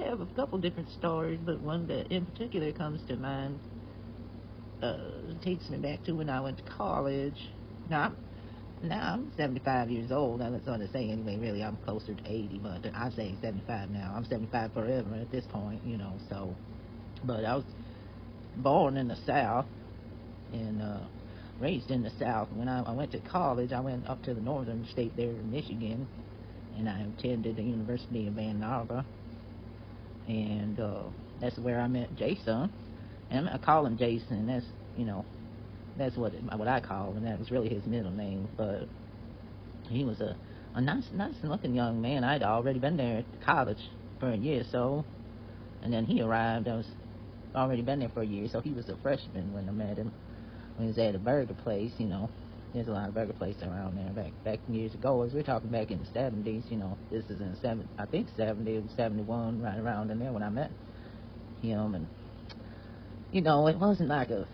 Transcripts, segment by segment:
have a couple different stories, but one that in particular comes to mind takes me back to when I went to college. Now, now I'm 75 years old. I was going to say anyway. Really, I'm closer to 80, but I'm saying 75 now. I'm 75 forever at this point, you know. So, but I was born in the South and raised in the South. When I went to college, I went up to the northern state there in Michigan, and I attended the University of Ann Arbor, and that's where I met Jason. And I call him Jason. That's you know that's what I call him. That was really his middle name, but he was a nice looking young man. I'd already been there at college for a year or so, and then he arrived. I was already been there for a year, so he was a freshman when I met him. When he was at a burger place, you know. There's a lot of burger places around there back years ago. As we're talking back in the 70s, you know. This is in I think 70 71, right around in there when I met him. And you know, it wasn't like a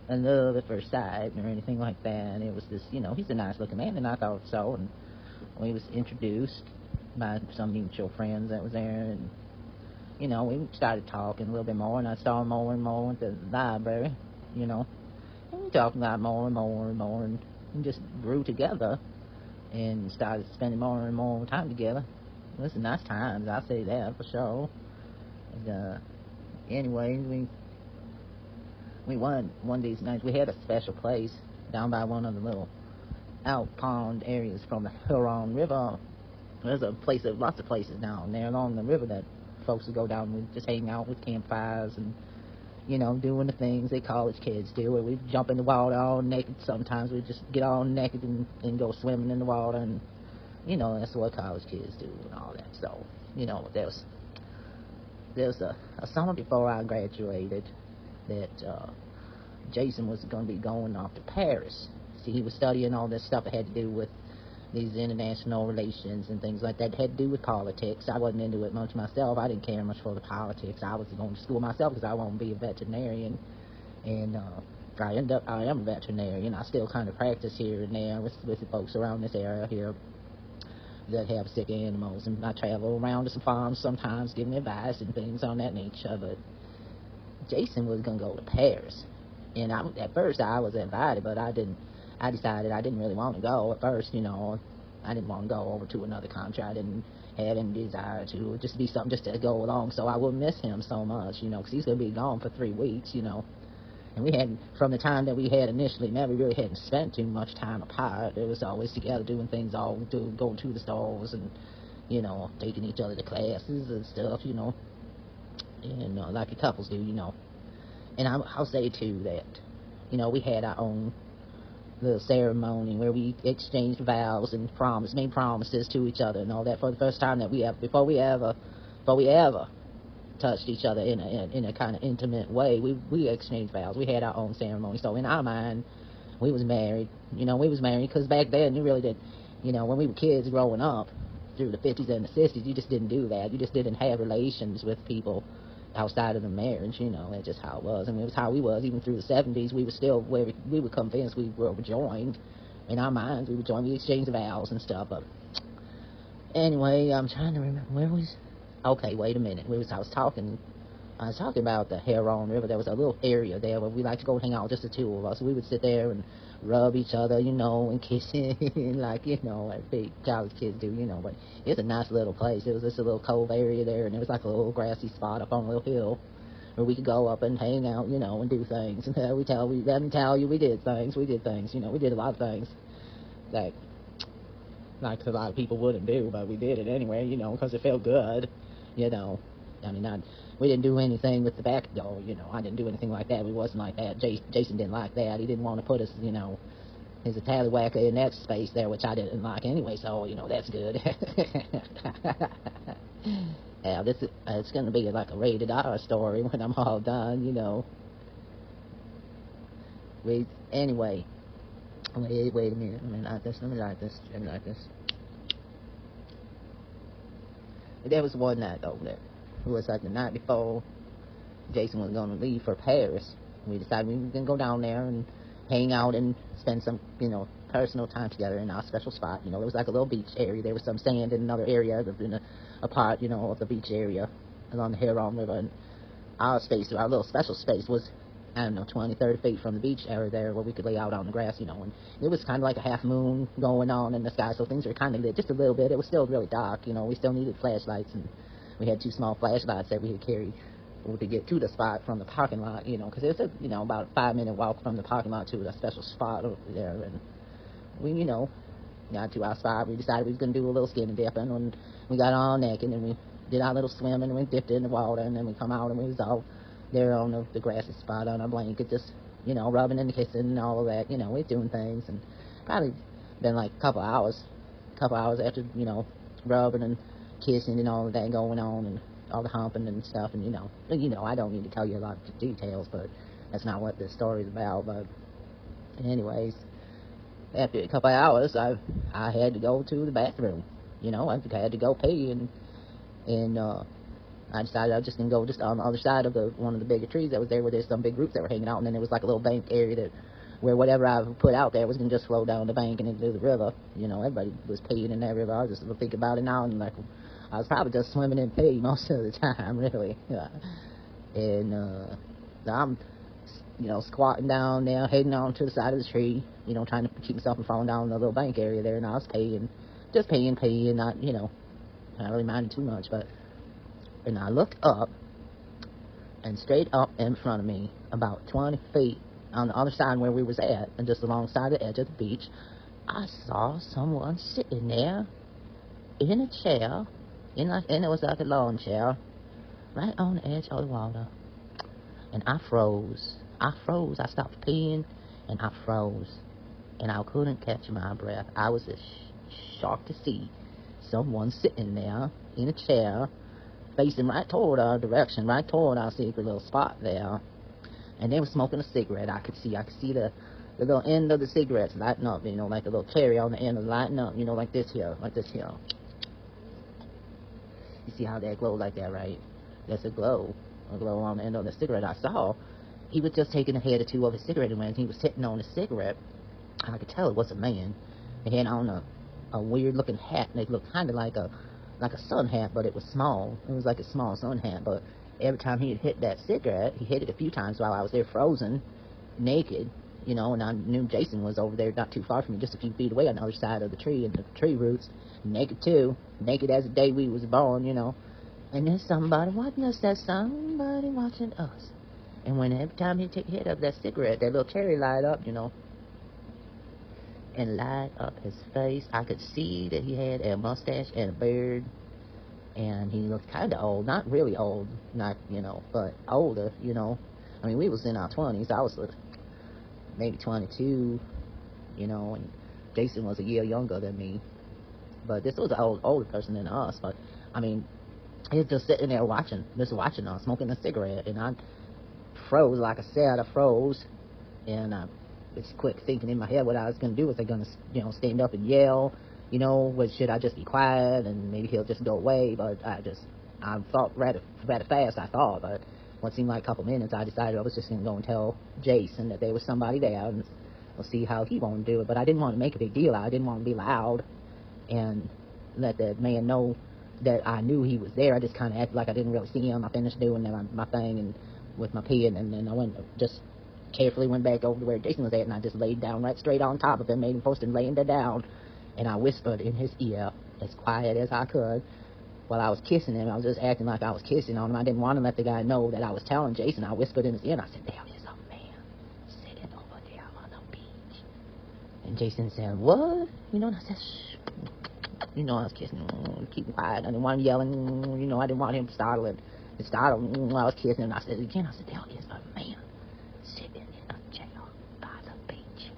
love at first sight or anything like that. It was just, you know, he's a nice looking man, and I thought so. And we was introduced by some mutual friends that was there, and you know, we started talking a little bit more, and I saw him more and more at the library, you know. And we talked about more and more and more, and we just grew together and started spending more and more time together. It was nice times, I'll say that for sure. And, anyway, we won one of these nights. We had a special place down by one of the little out pond areas from the Huron River. There's lots of places down there along the river that folks would go down and just hang out with campfires and, you know, doing the things that college kids do. Where we jump in the water all naked. Sometimes we just get all naked and go swimming in the water, and you know, that's what college kids do and all that. So, you know, there's a summer before I graduated that Jason was going to be going off to Paris. See, he was studying all this stuff that had to do with these international relations and things like that had to do with politics. I wasn't into it much myself. I didn't care much for the politics. I was going to school myself because I wanted to be a veterinarian, and I am a veterinarian. I still kind of practice here and there with the folks around this area here that have sick animals, and I travel around to some farms sometimes giving advice and things on that nature. But Jason was going to go to Paris, and at first I was invited, but I decided I didn't really want to go at first, you know. I didn't want to go over to another country. I didn't have any desire to. Just be something just to go along so I wouldn't miss him so much, you know, because he's going to be gone for 3 weeks, you know. And we hadn't, from the time that we had initially met, we really hadn't spent too much time apart. It was always together doing things, going to the stores and, you know, taking each other to classes and stuff, you know. And like the couples do, you know. And I'll say, too, that, you know, we had our own little ceremony where we exchanged vows and made promises to each other and all that for the first time that before we ever touched each other in a kind of intimate way. We exchanged vows. We had our own ceremony. So in our mind, we was married. You know, we was married because back then you really did. You know, when we were kids growing up through the 50s and the 60s, you just didn't do that. You just didn't have relations with people outside of the marriage, you know. That's just how it was. I mean, it was how we was. Even through the 70s, we were still where we were convinced we were joined. In our minds, we were joined. We exchanged vows and stuff. But anyway, I'm trying to remember where was. Okay, wait a minute. I was talking about the Huron River. There was a little area there where we like to go hang out, just the two of us. We would sit there and rub each other, you know, and kiss like, you know, like big college kids do, you know. But it's a nice little place. It was just a little cove area there, and it was like a little grassy spot up on a little hill where we could go up and hang out, you know, and do things. And let me tell you, we did things, you know. We did a lot of things that like a lot of people wouldn't do, but we did it anyway, you know, because it felt good. You know, I mean, we didn't do anything with the back door, you know. I didn't do anything like that. We wasn't like that. Jason didn't like that. He didn't want to put us, you know, as a tallywhacker in that space there, which I didn't like anyway, so, you know, that's good. Yeah, it's going to be like a rated R story when I'm all done, you know. Anyway, wait a minute. Let me like this. There was one night over there. It was like the night before Jason was going to leave for Paris. We decided we were going to go down there and hang out and spend some, you know, personal time together in our special spot. You know, it was like a little beach area. There was some sand in another area, in apart, you know, of the beach area along the Huron River. And our space, our little special space, was, I don't know, 20, 30 feet from the beach area there where we could lay out on the grass, you know. And it was kind of like a half moon going on in the sky, so things were kind of lit just a little bit. It was still really dark, you know. We still needed flashlights, and we had 2 small flashlights that we had carried. We could get to the spot from the parking lot, you know, because it's a, you know, about a 5-minute walk from the parking lot to a special spot over there. And we, you know, got to our spot. We decided we was going to do a little skinny dipping, and we got all naked, and we did our little swimming, and we dipped in the water, and then we come out, and we was all there on the grassy spot on our blanket, just, you know, rubbing and kissing and all of that. You know, we're doing things, and probably been like a couple hours after, you know, rubbing and kissing and all of that going on, and all the humping and stuff. And you know, I don't need to tell you a lot of details, but that's not what this story is about. But anyways, after a couple of hours, I had to go to the bathroom. You know, I had to go pee, and I decided I was just gonna go just on the other side of one of the bigger trees that was there, where there's some big groups that were hanging out, and then there was like a little bank area where whatever I put out there was gonna just flow down the bank and into the river. You know, everybody was peeing in that river. I was just thinking about it now, and like, I was probably just swimming in pee most of the time, really. And I'm, you know, squatting down there, heading on to the side of the tree, you know, trying to keep myself from falling down the little bank area there. And I was just peeing, not, you know, not really minding too much. But, and I looked up, and straight up in front of me, about 20 feet on the other side where we was at, and just alongside the edge of the beach, I saw someone sitting there in a chair, and it was like a lawn chair, right on the edge of the water. And I froze. I stopped peeing, and I froze. And I couldn't catch my breath. I was just shocked to see someone sitting there in a chair, facing right toward our direction, right toward our secret little spot there. And they were smoking a cigarette. I could see the little end of the cigarettes lighting up, you know, like a little cherry on the end of lighting up, you know, like this here. You see how that glow like that, right? That's a glow on the end of the cigarette. I saw he was just taking a head or two of his cigarette, and when he was sitting on the cigarette, I could tell it was a man. He had on a weird looking hat, and it looked kind of like a sun hat, but it was small. It was like a small sun hat, but every time he hit that cigarette, he hit it a few times while I was there frozen, naked, you know, and I knew Jason was over there not too far from me, just a few feet away on the other side of the tree, and the tree roots, naked too, naked as the day we was born, you know. And there's somebody watching us, And when every time he hit up that cigarette, that little cherry light up, you know, and light up his face, I could see that he had a mustache and a beard, and he looked kind of old, not really old, not, you know, but older, you know. I mean, we was in our 20s. I was maybe 22, you know, and Jason was a year younger than me. But this was an older person than us. But, I mean, he was just sitting there watching us, smoking a cigarette. And I froze, like I said, And I was quick thinking in my head what I was going to do. Was I going to, you know, stand up and yell? You know, should I just be quiet and maybe he'll just go away? But I thought rather fast, but what seemed like a couple minutes, I decided I was just going to go and tell Jason that there was somebody there, and we'll see how he wanted to do it. But I didn't want to make a big deal. I didn't want to be loud and let that man know that I knew he was there. I just kind of acted like I didn't really see him. I finished doing my thing and with my peeing, and then I just carefully went back over to where Jason was at, and I just laid down right straight on top of him, made him post and laying there down, and I whispered in his ear as quiet as I could. While I was kissing him, I was just acting like I was kissing on him. I didn't want to let the guy know that I was telling Jason. I whispered in his ear, and I said, "There is a man sitting over there on the beach." And Jason said, "What?" You know, and I said, "Shh." You know, I was kissing him, keep quiet. I didn't want him yelling. You know, I didn't want him startled while I was kissing him. And I said again, "There is a man sitting in a chair by the beach."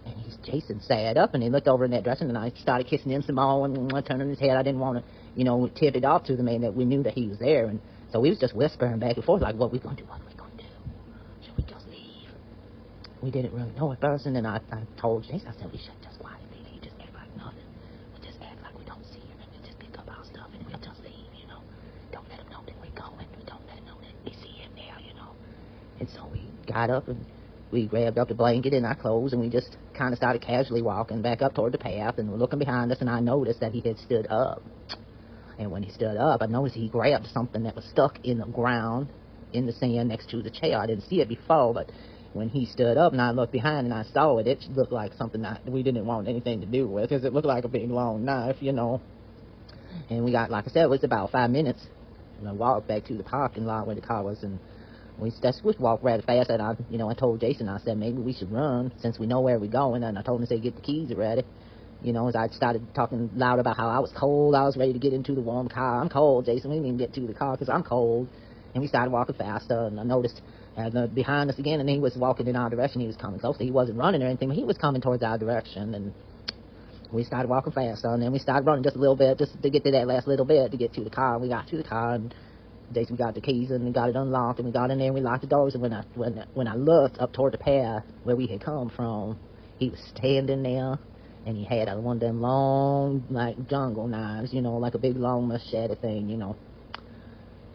And Jason sat up, and he looked over in that direction, and I started kissing him some more, and turning his head. I didn't want to, you know, tip it off to the man that we knew that he was there. And so we was just whispering back and forth, like, what we going to do? Should we just leave? We didn't really know at first, and then I told Jason, I said, we should just quietly leave, just act like nothing. We just act like we don't see him, and we just pick up our stuff, and we'll just leave, you know. Don't let him know that we're going. We don't let him know that we see him there, you know. And so we got up, and we grabbed up the blanket and our clothes, and we just kind of started casually walking back up toward the path, and we're looking behind us, and I noticed that he had stood up. And when he stood up, I noticed he grabbed something that was stuck in the ground, in the sand next to the chair. I didn't see it before, but when he stood up and I looked behind and I saw it, it looked like something that we didn't want anything to do with, because it looked like a big long knife, you know. And we got, like I said, it was about 5 minutes. And I walked back to the parking lot where the car was, and we walked rather fast. And I told Jason, I said, maybe we should run since we know where we're going. And I told him to say, get the keys ready. As I started talking loud about how I was cold, I was ready to get into the warm car. I'm cold, Jason. We didn't even get to the car because I'm cold. And we started walking faster, and I noticed behind us again, and he was walking in our direction. He was coming closer. He wasn't running or anything, but he was coming towards our direction, and we started walking faster, and then we started running just a little bit, just to get to that last little bit to get to the car. And we got to the car, and Jason got the keys, and we got it unlocked, and we got in there, and we locked the doors. And when I looked up toward the path where we had come from, he was standing there. And he had one of them long, like, jungle knives, like a big, long machete thing,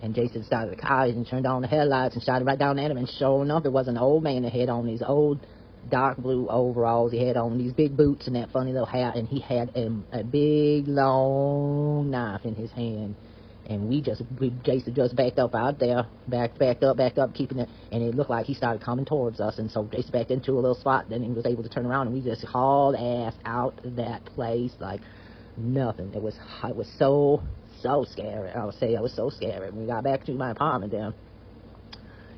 And Jason started the car and turned on the headlights and shot it right down at him. And sure enough, it was an old man that had on these old dark blue overalls. He had on these big boots and that funny little hat. And he had a big, long knife in his hand. And Jason just backed up out there, backed up, keeping it, and it looked like he started coming towards us, and so Jason backed into a little spot, then he was able to turn around, and we just hauled ass out of that place like nothing. It was so scary. I would say I was so scary. We got back to my apartment there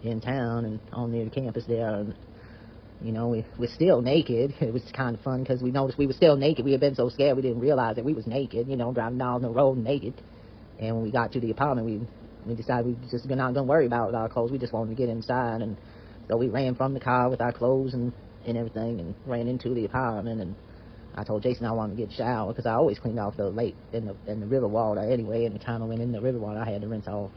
in town, and on near the campus there, and we're still naked. It was kind of fun, because we noticed we were still naked. We had been so scared we didn't realize that we was naked, driving down the road naked. And when we got to the apartment, we decided we just not going to worry about our clothes. We just wanted to get inside. And so we ran from the car with our clothes and everything, and ran into the apartment. And I told Jason I wanted to get a shower, because I always cleaned off the lake in the river water anyway. And the time I went in the river water, I had to rinse off,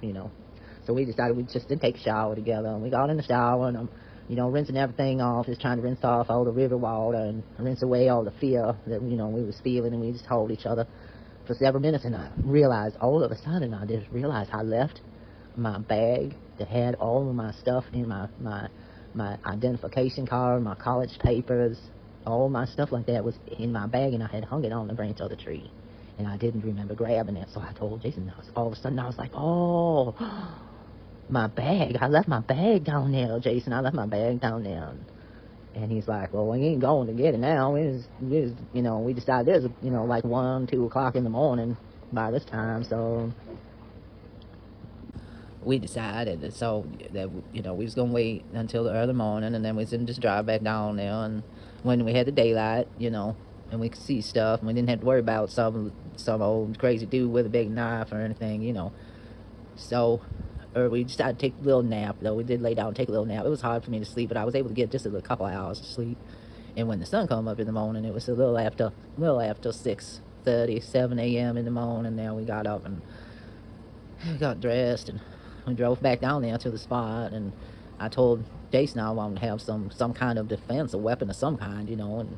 So we decided we just didn't take a shower together. And we got in the shower, and I'm, rinsing everything off, just trying to rinse off all the river water and rinse away all the fear that, we was feeling. And we just told each other for several minutes, and I realized all of a sudden, I just realized I left my bag that had all of my stuff in my identification card, my college papers, all my stuff like that was in my bag, and I had hung it on the branch of the tree, and I didn't remember grabbing it. So I told Jason, all of a sudden I was like, oh, my bag, I left my bag down there, Jason, I left my bag down there. And he's like, well, we ain't going to get it now. We decided it was, like 1, 2 o'clock in the morning by this time. So we decided that, we was going to wait until the early morning, and then we was going to just drive back down there. And when we had the daylight, and we could see stuff, and we didn't have to worry about some old crazy dude with a big knife or anything, So we decided to take a little nap, though. We did lay down and take a little nap. It was hard for me to sleep, but I was able to get just a couple of hours of sleep. And when the sun came up in the morning, it was a little after 6:30, 7 a.m. in the morning. Now we got up and got dressed, and we drove back down there to the spot. And I told Jason I wanted to have some kind of defense, a weapon of some kind, And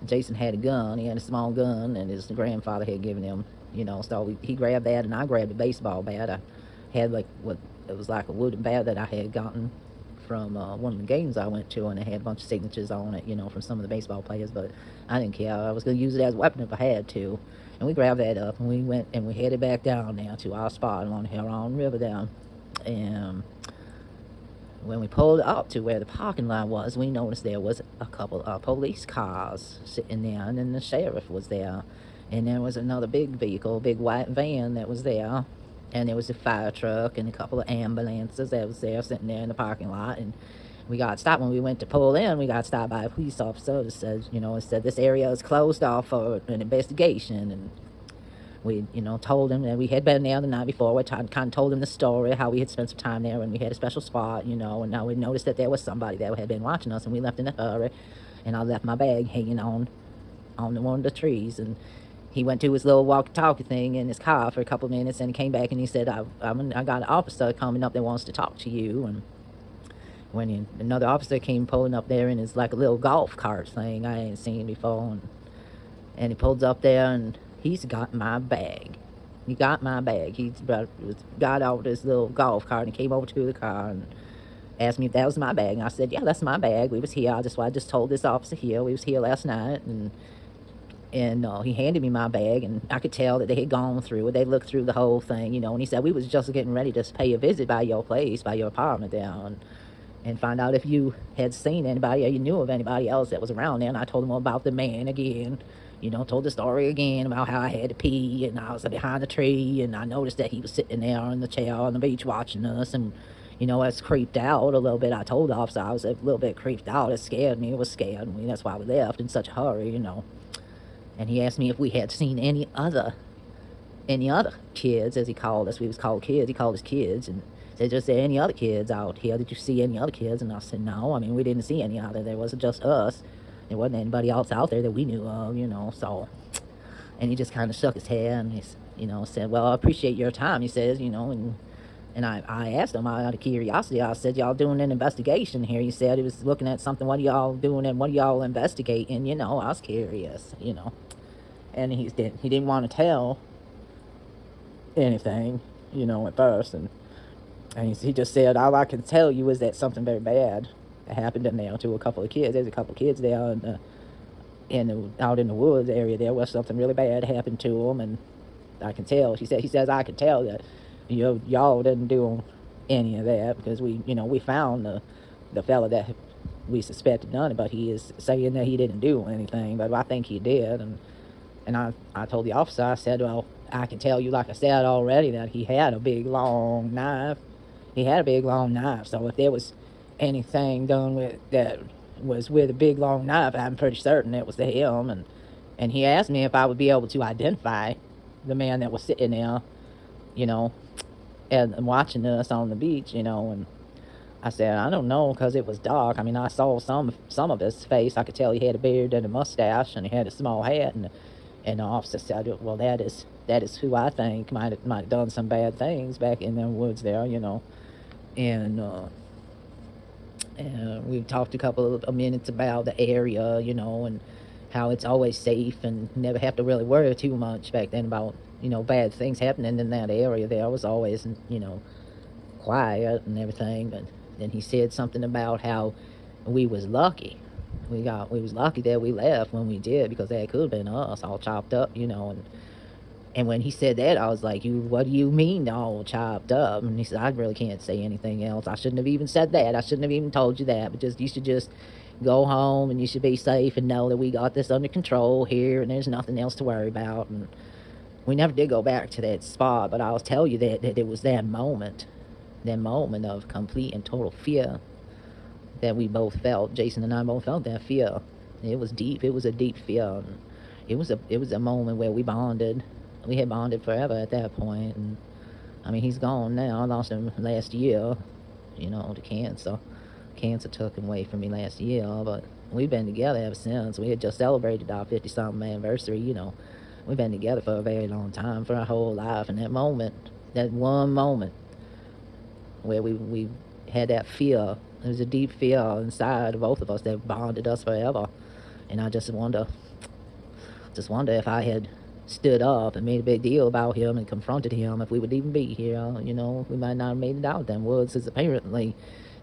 Jason had a gun. He had a small gun, and his grandfather had given him, So he grabbed that, and I grabbed a baseball bat. I had it was like a wooden bat that I had gotten from one of the games I went to, and it had a bunch of signatures on it, from some of the baseball players, but I didn't care. I was going to use it as a weapon if I had to. And we grabbed that up, and we went and we headed back down now to our spot along the Huron River down. And when we pulled up to where the parking lot was, we noticed there was a couple of police cars sitting there, and then the sheriff was there, and there was another big vehicle, big white van that was there. And there was a fire truck and a couple of ambulances that was there sitting there in the parking lot. And we got stopped when we went to pull in. We got stopped by a police officer that said, it said this area is closed off for an investigation. And we, told him that we had been there the night before. We kind of told him the story, how we had spent some time there and we had a special spot, and now we noticed that there was somebody that had been watching us, and we left in a hurry. And I left my bag hanging on one of the trees, and he went to his little walkie-talkie thing in his car for a couple of minutes, and he came back and he said, I got an officer coming up that wants to talk to you. And when another officer came pulling up there in his like a little golf cart thing I ain't seen before, and he pulls up there, and he's got my bag. He got my bag. He got out his little golf cart and came over to the car and asked me if that was my bag. And I said, yeah, that's my bag. We was here. I just told this officer here. We was here last night, and And he handed me my bag, and I could tell that they had gone through it. They looked through the whole thing, and he said, we was just getting ready to pay a visit by your place, by your apartment there, and find out if you had seen anybody or you knew of anybody else that was around there. And I told him about the man again, told the story again about how I had to pee, and I was behind the tree, and I noticed that he was sitting there on the chair on the beach watching us, and I was creeped out a little bit. I told the officer I was a little bit creeped out. It scared me. It was scared me. That's why we left in such a hurry. And he asked me if we had seen any other kids, as he called us. We was called kids. He called us kids, and said, "Just there any other kids out here? Did you see any other kids?" And I said, "No. I mean, we didn't see any other. There wasn't just us. There wasn't anybody else out there that we knew of. So, and he just kind of shook his head and said, "Well, I appreciate your time." He says, and I asked him out of curiosity. I said, "Y'all doing an investigation here?" He said he was looking at something. What are y'all doing and what are y'all investigating? I was curious. And he didn't want to tell anything, at first. And he just said, all I can tell you is that something very bad happened in there to a couple of kids. There's a couple of kids there out in the woods area there where something really bad happened to them. And I can tell, he says, I can tell that, y'all didn't do any of that because we found the fella that we suspected done it, but he is saying that he didn't do anything, but I think he did. And I told the officer, I said, well, I can tell you, like I said already, that he had a big, long knife. So if there was anything done with that was with a big, long knife, I'm pretty certain it was to him. And he asked me if I would be able to identify the man that was sitting there, and watching us on the beach, and I said, I don't know, because it was dark. I mean, I saw some of his face. I could tell he had a beard and a mustache, and he had a small hat, and the officer said, well, that is who I think might have done some bad things back in the woods there, And we talked a couple of minutes about the area, and how it's always safe and never have to really worry too much back then about, bad things happening in that area. There was always, quiet and everything. But then he said something about how we was lucky. We was lucky that we left when we did, because that could have been us all chopped up, and when he said that, I was like, what do you mean all chopped up? And he said, I really can't say anything else. I shouldn't have even said that. I shouldn't have even told you that. But you should just go home, and you should be safe and know that we got this under control here, and there's nothing else to worry about. And we never did go back to that spot, but I'll tell you that it was that moment of complete and total fear that we both felt. Jason and I both felt that fear. It was deep. It was a deep fear. And it was a moment where we bonded. We had bonded forever at that point. And I mean, he's gone now. I lost him last year, to cancer. Cancer took him away from me last year, but we've been together ever since. We had just celebrated our 50-something anniversary. We've been together for a very long time, for our whole life. And that one moment where we had that fear, there was a deep fear inside of both of us that bonded us forever. And I just wonder if I had stood up and made a big deal about him and confronted him, if we would even be here. We might not have made it out them woods, because apparently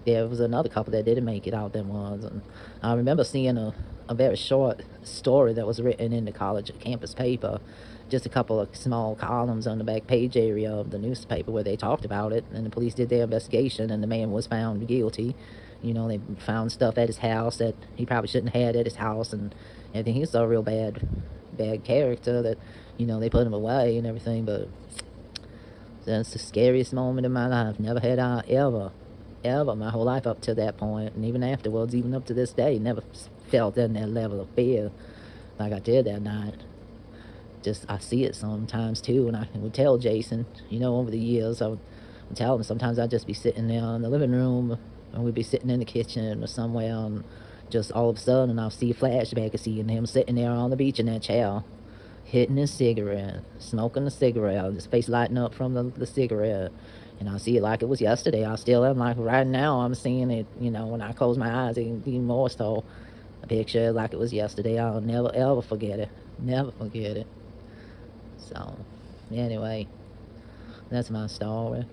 there was another couple that didn't make it out them woods. And I remember seeing a very short story that was written in the college campus paper, just a couple of small columns on the back page area of the newspaper where they talked about it, and the police did their investigation, and the man was found guilty. They found stuff at his house that he probably shouldn't have had at his house, and everything. He's a real bad character that, they put him away and everything. But that's the scariest moment in my life. Never had I ever, my whole life up to that point, and even afterwards, even up to this day, never felt that level of fear like I did that night. Just, I see it sometimes too, and I would tell Jason, over the years, I would tell him sometimes I'd just be sitting there in the living room, and we'd be sitting in the kitchen or somewhere, and just all of a sudden I'll see a flashback of seeing him sitting there on the beach in that chair, hitting his cigarette, smoking a cigarette, his face lighting up from the cigarette. And I see it like it was yesterday. I still am, like right now, I'm seeing it, when I close my eyes, even more so. I picture it like it was yesterday. I'll never, ever forget it. Never forget it. So, anyway, that's my story.